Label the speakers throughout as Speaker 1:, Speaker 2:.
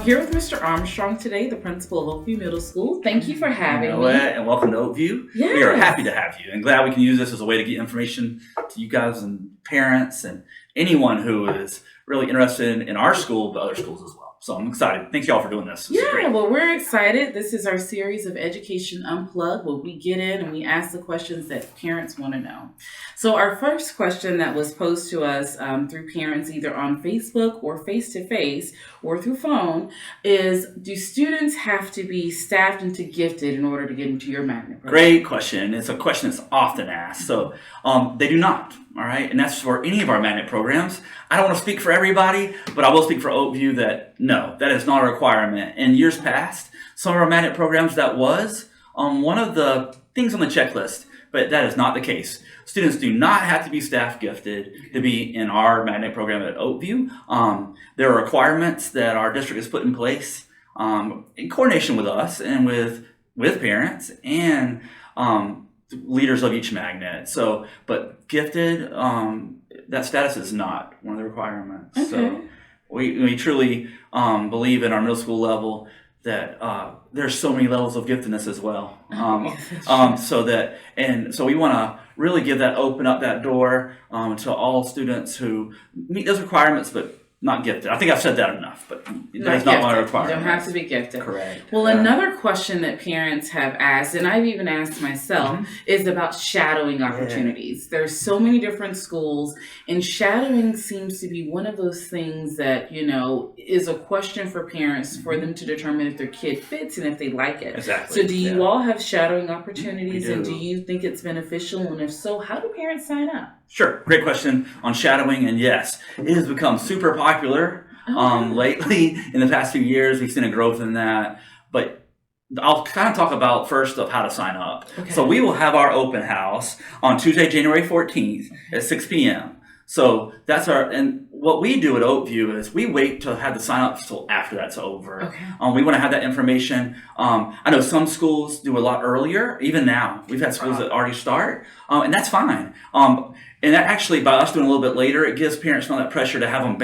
Speaker 1: here with Mr. Armstrong today, the principal of Oakview Middle School. Thank you for having me.
Speaker 2: And welcome to Oakview.
Speaker 1: Yes.
Speaker 2: We are happy to have you and glad we can use this as a way to get information to you guys and parents and anyone who is really interested in our school, but other schools as well. So I'm excited. Thank you all for doing this.
Speaker 1: Well, we're excited. This is our series of Education Unplugged, where we get in and we ask the questions that parents want to know. So our first question that was posed to us through parents, either on Facebook or face-to-face or through phone, is do students have to be staffed into gifted in order to get into your magnet program?
Speaker 2: Great question. It's a question that's often asked. So they do not. All right. And that's for any of our magnet programs. I don't want to speak for everybody, but I will speak for Oakview that no, that is not a requirement. In years past, some of our magnet programs, that was one of the things on the checklist, but that is not the case. Students do not have to be staff gifted to be in our magnet program at Oakview. There are requirements that our district has put in place in coordination with us and with parents and leaders of each magnet. So, but gifted, that status is not one of the requirements.
Speaker 1: Okay.
Speaker 2: So we truly believe in our middle school level that there's so many levels of giftedness as well. So we want to really open up that door to all students who meet those requirements, but not gifted. I think I've said that enough, but that's not my requirement.
Speaker 1: You don't have to be gifted.
Speaker 2: Correct.
Speaker 1: Well, another question that parents have asked, and I've even asked myself, is about shadowing opportunities. Yeah. There's so many different schools, and shadowing seems to be one of those things that, is a question for parents for them to determine if their kid fits and if they like it.
Speaker 2: Exactly.
Speaker 1: So do you all have shadowing opportunities, and do
Speaker 2: do
Speaker 1: you think it's beneficial? And if so, how do parents sign up?
Speaker 2: Sure. Great question on shadowing. And yes, it has become super popular lately. In the past few years, we've seen a growth in that. But I'll kind of talk about first of how to sign up. Okay. So we will have our open house on Tuesday, January 14th at 6 p.m. So that's and what we do at Oakview is we wait to have the sign-ups till after that's over.
Speaker 1: Okay.
Speaker 2: We want to have that information. I know some schools do a lot earlier. Even now, we've had schools that already start, and that's fine. And that actually, by us doing a little bit later, it gives parents not that pressure to have them,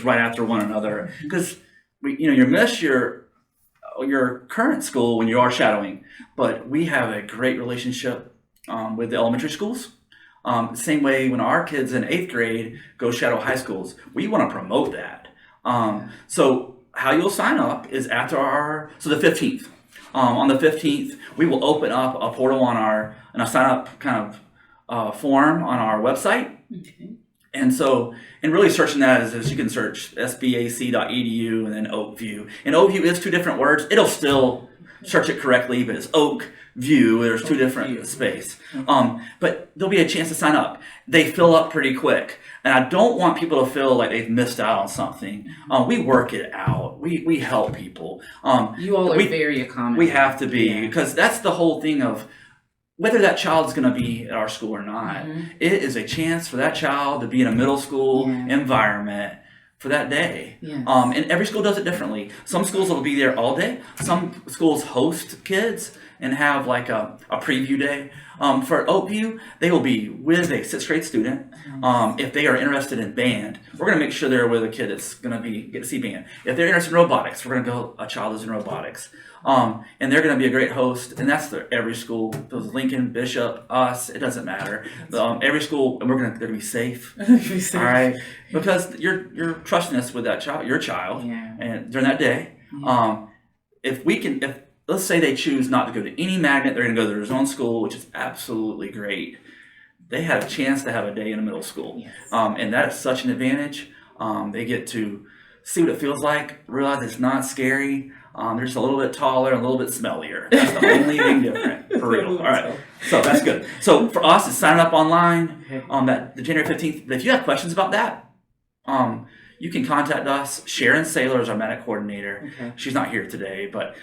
Speaker 2: right after one another. Because, you miss your current school when you are shadowing. But we have a great relationship with the elementary schools. Same way when our kids in 8th grade go shadow high schools, we want to promote that. So how you'll sign up is after the 15th. On the 15th, we will open up a portal on a sign up kind of form on our website.
Speaker 1: Okay.
Speaker 2: And really searching that is you can search sbac.edu and then Oakview. And Oakview is 2 different words. It'll still search it correctly, but it's Oakview. There's 2 different space. But there'll be a chance to sign up. They fill up pretty quick. And I don't want people to feel like they've missed out on something. We work it out. We help people.
Speaker 1: You all are very accommodating.
Speaker 2: We have to be, because that's the whole thing of whether that child's going to be at our school or not. It is a chance for that child to be in a middle school environment for that day.
Speaker 1: Yes.
Speaker 2: And every school does it differently. Some schools will be there all day. Some schools host kids and have like a preview day. For Oakview, they will be with a 6th grade student. If they are interested in band, we're going to make sure they're with a kid that's going to get to see band. If they're interested in robotics, we're going to go a child who's in robotics. And they're going to be a great host, and that's every school. Those Lincoln, Bishop, us, it doesn't matter. Every school, and they're going to be safe. All right, because you're trusting us with that child, your child, and during that day. If let's say they choose not to go to any magnet, they're going to go to their own school, which is absolutely great. They have a chance to have a day in a middle school, and that is such an advantage. They get to see what it feels like, realize it's not scary. They're just a little bit taller, a little bit smellier. That's the only thing different, for real. All right, so that's good. So for us, it's sign up online on the January 15th. But if you have questions about that, you can contact us. Sharon Saylor is our magnet coordinator. Okay. She's not here today, but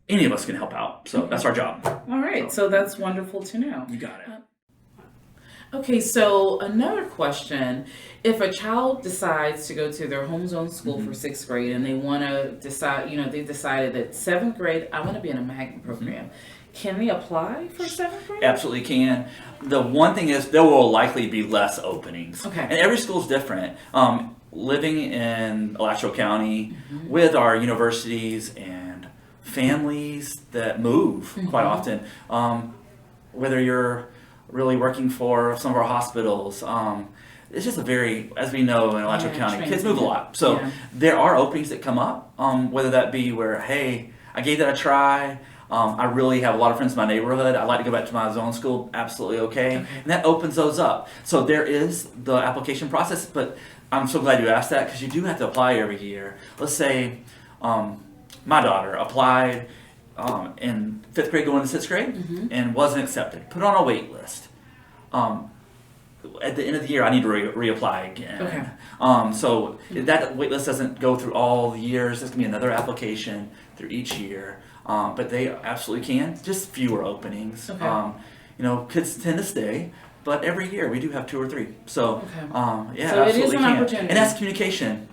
Speaker 2: any of us can help out. So that's our job.
Speaker 1: All right, so that's wonderful to know.
Speaker 2: You got it.
Speaker 1: Okay, so another question. If a child decides to go to their home zone school for 6th grade and they want to decide, they've decided that 7th grade, I want to be in a magnet program. Can they apply for 7th grade?
Speaker 2: Absolutely can. The one thing is there will likely be less openings.
Speaker 1: Okay.
Speaker 2: And every school is different. living in Alachua County with our universities and families that move quite often, whether you're really working for some of our hospitals, it's just a very, as we know in Alachua County, kids move a lot. So there are openings that come up, whether that be where, hey, I gave that a try. I really have a lot of friends in my neighborhood. I'd like to go back to my zone school. Absolutely okay. And that opens those up. So there is the application process, but I'm so glad you asked that because you do have to apply every year. Let's say my daughter applied in 5th grade going to 6th grade and wasn't accepted. Put on a wait list. At the end of the year, I need to reapply again. So that wait list doesn't go through all the years. There's going to be another application through each year. But they absolutely can. Just fewer openings. Kids tend to stay, but every year we do have 2 or 3. So,
Speaker 1: so
Speaker 2: absolutely
Speaker 1: it is an opportunity.
Speaker 2: And that's communication.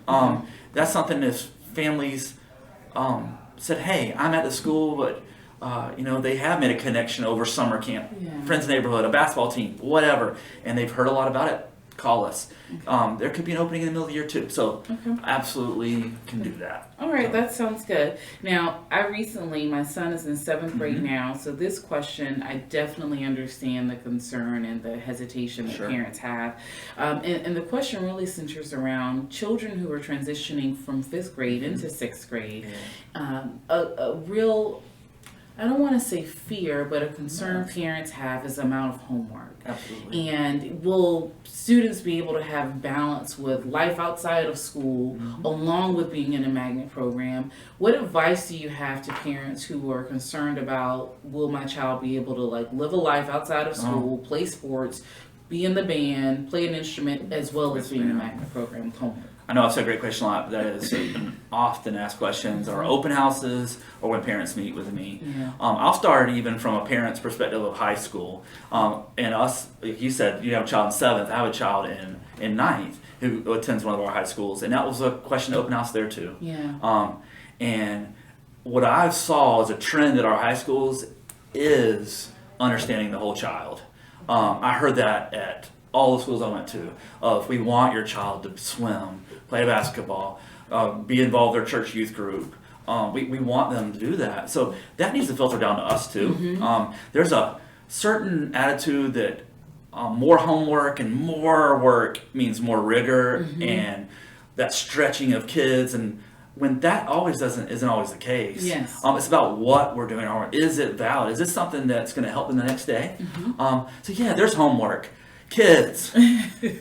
Speaker 2: That's something that families said, hey, I'm at the school, but they have made a connection over summer camp, friends in the neighborhood, a basketball team, whatever, and they've heard a lot about it. Call us. There could be an opening in the middle of the year too, so absolutely can do that.
Speaker 1: All right, that sounds good. Now, my son is in 7th grade now, so this question, I definitely understand the concern and the hesitation that parents have. And the question really centers around children who are transitioning from 5th grade into 6th grade. A real, I don't want to say fear, but a concern parents have is the amount of homework.
Speaker 2: Absolutely.
Speaker 1: And will students be able to have balance with life outside of school along with being in a magnet program? What advice do you have to parents who are concerned about, will my child be able to live a life outside of school, play sports, be in the band, play an instrument, as well as being in a magnet program with homework?
Speaker 2: I know I've said a great question a lot, but that is an often asked questions or open houses or when parents meet with me. I'll start even from a parent's perspective of high school. And us, like you said, you have a child in 7th, I have a child in 9th who attends one of our high schools. And that was a question to open house there too. And what I saw as a trend at our high schools is understanding the whole child. I heard that at all the schools I went to, of we want your child to swim, play basketball, be involved in their church youth group. We want them to do that. So that needs to filter down to us too. There's a certain attitude that more homework and more work means more rigor and that stretching of kids, and when that isn't always the case. It's about what we're doing. Is it valid? Is this something that's going to help them the next day? There's homework. Kids,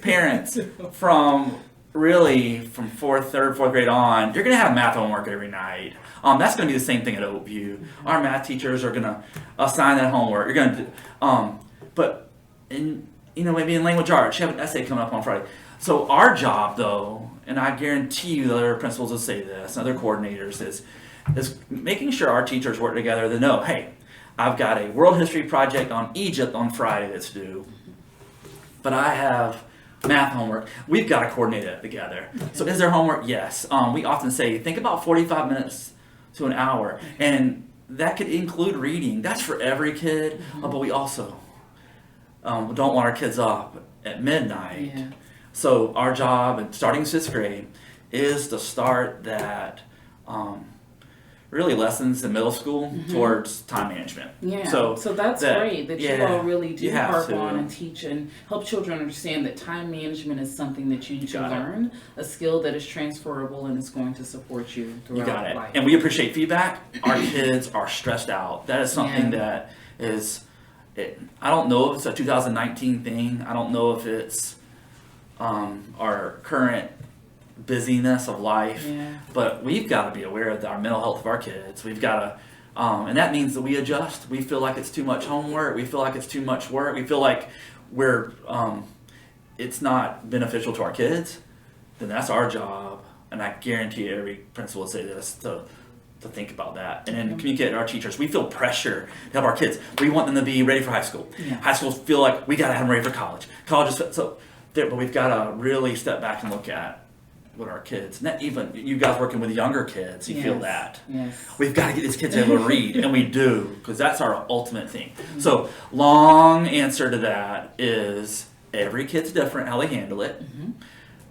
Speaker 2: parents, from 4th, 3rd, 4th grade on, you're going to have math homework every night. That's going to be the same thing at Oakview. Our math teachers are going to assign that homework. You're going to, but maybe in language arts, you have an essay coming up on Friday. So our job, though, and I guarantee you the other principals will say this, and other coordinators, is making sure our teachers work together to know, hey, I've got a world history project on Egypt on Friday that's due, but I have math homework. We've got to coordinate it together. So is there homework? Yes. We often say, think about 45 minutes to an hour. And that could include reading. That's for every kid. But we also don't want our kids up at midnight. So our job, and starting in 6th grade, is to start that really lessons in middle school towards time management. So
Speaker 1: that's great that you all really do harp
Speaker 2: to.
Speaker 1: on and teach and help children understand that time management is something that you need to learn, a skill that is transferable and is going to support you throughout life.
Speaker 2: And we appreciate feedback. Our kids are stressed out. That is something that is, I don't know if it's a 2019 thing. I don't know if it's our current busyness of life, but we've got to be aware of our mental health of our kids. We've got to, and that means that we adjust. We feel like it's too much homework. We feel like it's too much work. We feel like it's not beneficial to our kids. Then that's our job, and I guarantee every principal will say this to think about that and then communicate to our teachers. We feel pressure to help our kids. We want them to be ready for high school. High schools feel like we got to have them ready for college. College is but we've got to really step back and look at with our kids. And that, even you guys working with younger kids, you feel that. We've got to get these kids able to read, and we do, because that's our ultimate thing. So long answer to that is every kid's different how they handle it,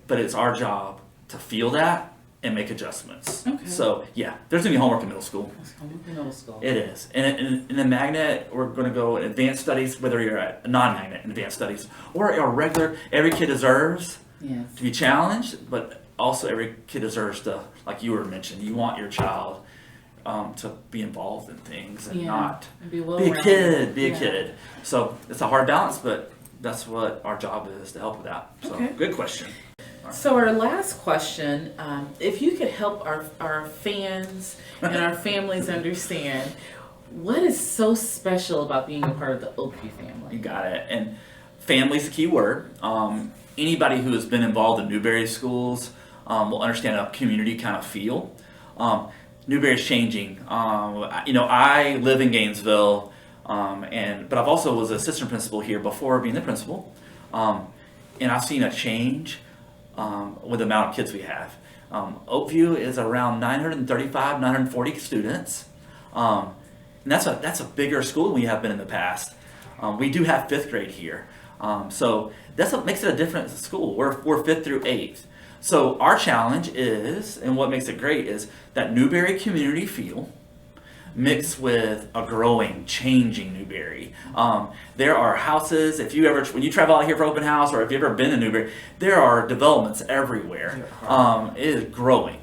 Speaker 2: but it's our job to feel that and make adjustments.
Speaker 1: Okay.
Speaker 2: So yeah, there's gonna be homework in middle school.
Speaker 1: That's homework in middle school.
Speaker 2: It is. And in the magnet, we're going to go in advanced studies, whether you're at non-magnet in advanced studies or a regular. Every kid deserves
Speaker 1: Yes.
Speaker 2: to be challenged, but also every kid deserves to, like you were mentioning, you want your child to be involved in things and not
Speaker 1: And be
Speaker 2: a kid, be a kid. So it's a hard balance, but that's what our job is, to help with that. So
Speaker 1: Okay.
Speaker 2: good question.
Speaker 1: So our last question, if you could help our fans and our families understand what is so special about being a part of the Oakview
Speaker 2: You
Speaker 1: family.
Speaker 2: got it. And family's the key word. Anybody who has been involved in Newberry schools will understand a community kind of feel. Newberry's changing. I live in Gainesville, but I've also was assistant principal here before being the principal, and I've seen a change with the amount of kids we have. Oakview is around 935, 940 students, and that's a bigger school than we have been in the past. We do have fifth grade here, so that's what makes it a different school. We're fifth through eighth. So our challenge is, and what makes it great, is that Newberry community feel mixed with a growing, changing Newberry. There are houses, when you travel out here for open house, or if you've ever been to Newberry, there are developments everywhere. It is growing.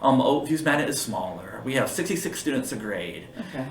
Speaker 2: Oakview's magnet is smaller. We have 66 students a grade.
Speaker 1: Okay.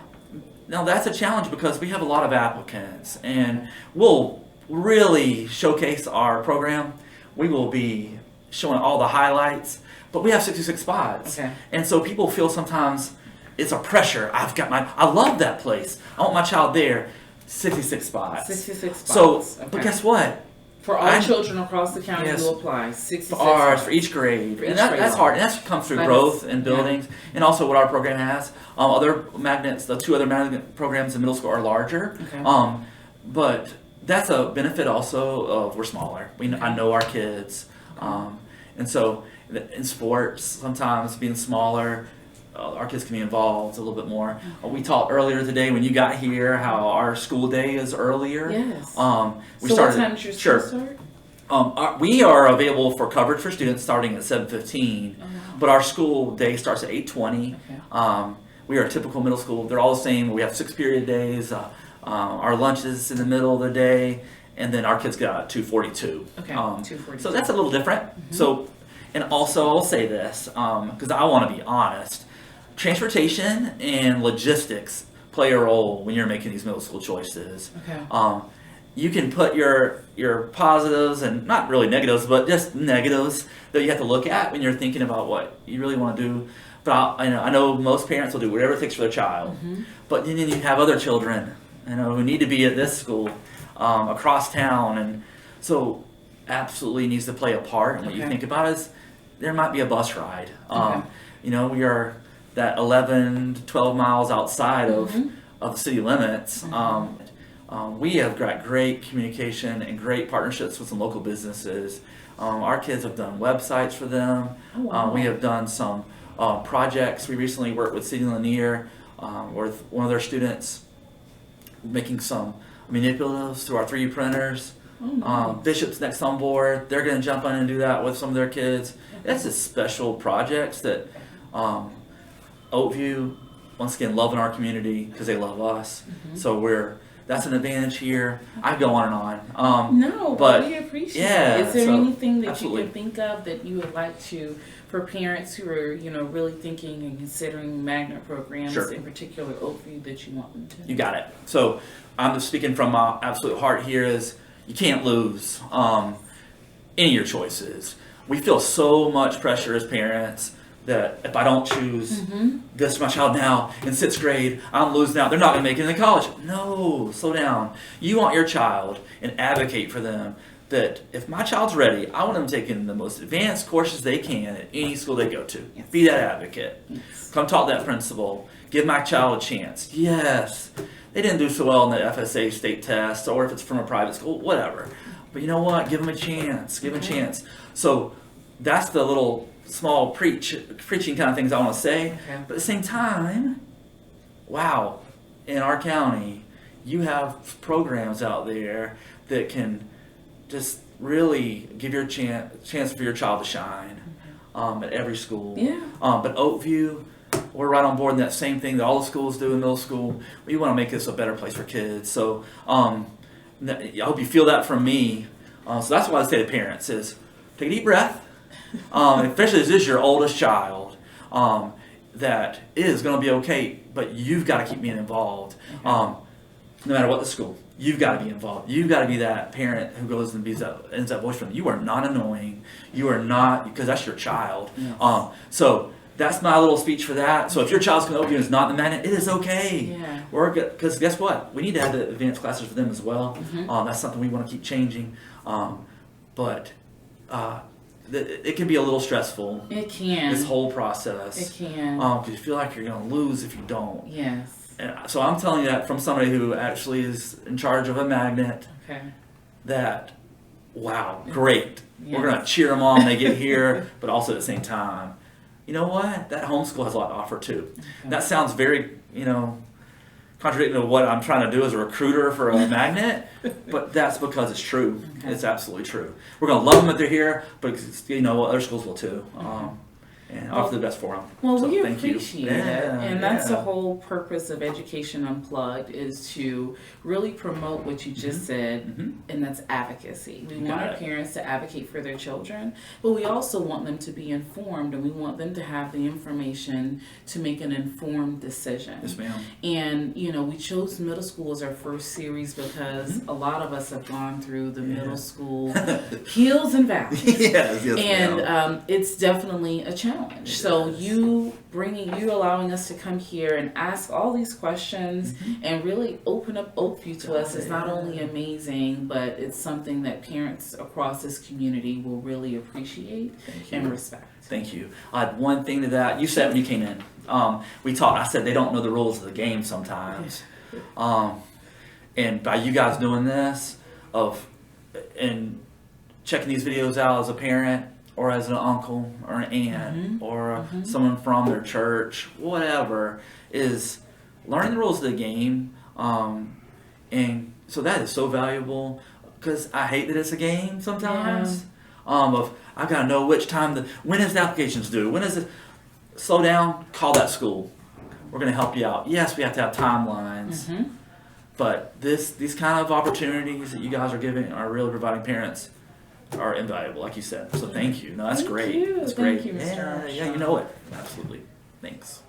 Speaker 2: Now that's a challenge because we have a lot of applicants, and we'll really showcase our program. We will be showing all the highlights, but we have 66 spots.
Speaker 1: Okay.
Speaker 2: And so people feel sometimes it's a pressure. I love that place. I want my child there. 66 spots.
Speaker 1: 66 spots.
Speaker 2: So,
Speaker 1: okay.
Speaker 2: but guess what?
Speaker 1: For all children across the county
Speaker 2: Yes.
Speaker 1: who apply, 66
Speaker 2: For
Speaker 1: spots.
Speaker 2: each grade.
Speaker 1: For
Speaker 2: And
Speaker 1: each
Speaker 2: that's
Speaker 1: grade.
Speaker 2: hard. And that comes through
Speaker 1: That
Speaker 2: growth
Speaker 1: is-
Speaker 2: and buildings. And also what our program has. Other magnets, the two other magnet programs in middle school are larger.
Speaker 1: Okay.
Speaker 2: But that's a benefit also of we're smaller. I know our kids. And so in sports, sometimes being smaller, our kids can be involved a little bit more. We talked earlier today when you got here how our school day is earlier.
Speaker 1: Yes.
Speaker 2: We
Speaker 1: So
Speaker 2: started,
Speaker 1: what time does your school
Speaker 2: sure.
Speaker 1: start?
Speaker 2: We are available for coverage for students starting at 7:15,
Speaker 1: Oh, wow.
Speaker 2: but our school day starts at 8:20.
Speaker 1: Okay.
Speaker 2: We are a typical middle school. They're all the same. We have 6-period days. Our lunch is in the middle of the day, and then our kids get out at 2:42.
Speaker 1: Okay. 2:42.
Speaker 2: So that's a little different. So, and also I'll say this because I want to be honest. Transportation and logistics play a role when you're making these middle school choices.
Speaker 1: Okay.
Speaker 2: You can put your positives and not really negatives, but just negatives that you have to look at when you're thinking about what you really want to do. But I know most parents will do whatever it takes for their child. But then you have other children, who need to be at this school across town, and so absolutely needs to play a part. And what you
Speaker 1: Okay.
Speaker 2: think about is there might be a bus ride.
Speaker 1: Okay.
Speaker 2: We are that 11 to 12 miles outside of the city limits. We have got great communication and great partnerships with some local businesses. Our kids have done websites for them.
Speaker 1: Oh, wow.
Speaker 2: We have done some projects. We recently worked with City Lanier with one of their students making some manipulatives through our 3D printers.
Speaker 1: Oh, nice.
Speaker 2: Bishop's next on board. They're going to jump in and do that with some of their kids. That's just special projects that Oakview, once again, loving our community because they love us. So that's an advantage here. I go on and on.
Speaker 1: No,
Speaker 2: but
Speaker 1: we appreciate
Speaker 2: yeah,
Speaker 1: it. Is there
Speaker 2: so,
Speaker 1: anything that
Speaker 2: absolutely.
Speaker 1: you can think of that you would like to, for parents who are, really thinking and considering magnet programs,
Speaker 2: Sure.
Speaker 1: in particular Oakview, that you want them to?
Speaker 2: You got it. So I'm just speaking from my absolute heart here is you can't lose any of your choices. We feel so much pressure as parents that if I don't choose this for my child now in 6th grade, I'm losing out. They're not going to make it into college. No, slow down. You want your child and advocate for them that if my child's ready, I want them taking the most advanced courses they can at any school they go to.
Speaker 1: Yes.
Speaker 2: Be that advocate.
Speaker 1: Yes.
Speaker 2: Come talk to that principal. Give my child a chance. Yes, they didn't do so well in the FSA state test, or if it's from a private school, whatever. But you know what? Give them a chance. Give them a chance. So that's the little small preaching kind of things I want to say.
Speaker 1: Okay.
Speaker 2: But at the same time, wow, in our county, you have programs out there that can just really give your chance for your child to shine. at every school.
Speaker 1: Yeah.
Speaker 2: But Oakview, we're right on board in that same thing that all the schools do in middle school. We want to make this a better place for kids. So I hope you feel that from me. So that's why I say to parents is take a deep breath, especially if this is your oldest child, that is going to be okay, but you've got to keep being involved. No matter what the school, you've got to be involved. You've got to be that parent who goes and ends that voice for them. You are not annoying. You are not, because that's your child.
Speaker 1: Yes.
Speaker 2: So that's my little speech for that. So if your child's going to Oakview and is not in the magnet, it is okay.
Speaker 1: Yeah.
Speaker 2: We're good, because guess what? We need to have the advanced classes for them as well. That's something we want to keep changing. But it can be a little stressful.
Speaker 1: It can.
Speaker 2: This whole process.
Speaker 1: It can.
Speaker 2: Because you feel like you're going to lose if you don't.
Speaker 1: Yes.
Speaker 2: And so I'm telling you that from somebody who actually is in charge of a magnet.
Speaker 1: Okay.
Speaker 2: That, wow, great.
Speaker 1: Yes.
Speaker 2: We're going to cheer them on when they get here, but also at the same time, you know what? That homeschool has a lot to offer too.
Speaker 1: Okay.
Speaker 2: That sounds very, contradicting to what I'm trying to do as a recruiter for a magnet, but that's because it's true.
Speaker 1: Okay.
Speaker 2: It's absolutely true. We're going to love them if they're here, but other schools will too. And offer the best for them.
Speaker 1: Well,
Speaker 2: so
Speaker 1: we
Speaker 2: thank
Speaker 1: appreciate
Speaker 2: you.
Speaker 1: it,
Speaker 2: Yeah,
Speaker 1: and that's the
Speaker 2: yeah.
Speaker 1: whole purpose of Education Unplugged is to really promote what you just said, and that's advocacy. We want our parents to advocate for their children, but we also want them to be informed, and we want them to have the information to make an informed decision.
Speaker 2: Yes, ma'am.
Speaker 1: And we chose middle school as our first series because a lot of us have gone through the middle school hills and valleys.
Speaker 2: yes,
Speaker 1: And
Speaker 2: ma'am.
Speaker 1: it's definitely a challenge. So you allowing us to come here and ask all these questions and really open up Oakview to us is not only amazing, but it's something that parents across this community will really appreciate and respect.
Speaker 2: Thank you. I had one thing to that. You said when you came in, we talked. I said they don't know the rules of the game sometimes, and by you guys doing this, and checking these videos out as a parent or as an uncle or an aunt or someone from their church, whatever, is learning the rules of the game, and so that is so valuable because I hate that it's a game sometimes. I've got to know which time when is the applications due? When is it? Slow down. Call that school. We're going to help you out. Yes, we have to have timelines, but these kind of opportunities that you guys are giving are really providing parents are invaluable, like you said. So thank you. No, that's great.
Speaker 1: You.
Speaker 2: That's
Speaker 1: Thank
Speaker 2: great.
Speaker 1: you, Mr.
Speaker 2: Yeah,
Speaker 1: Armstrong.
Speaker 2: yeah, you know it. Absolutely. Thanks.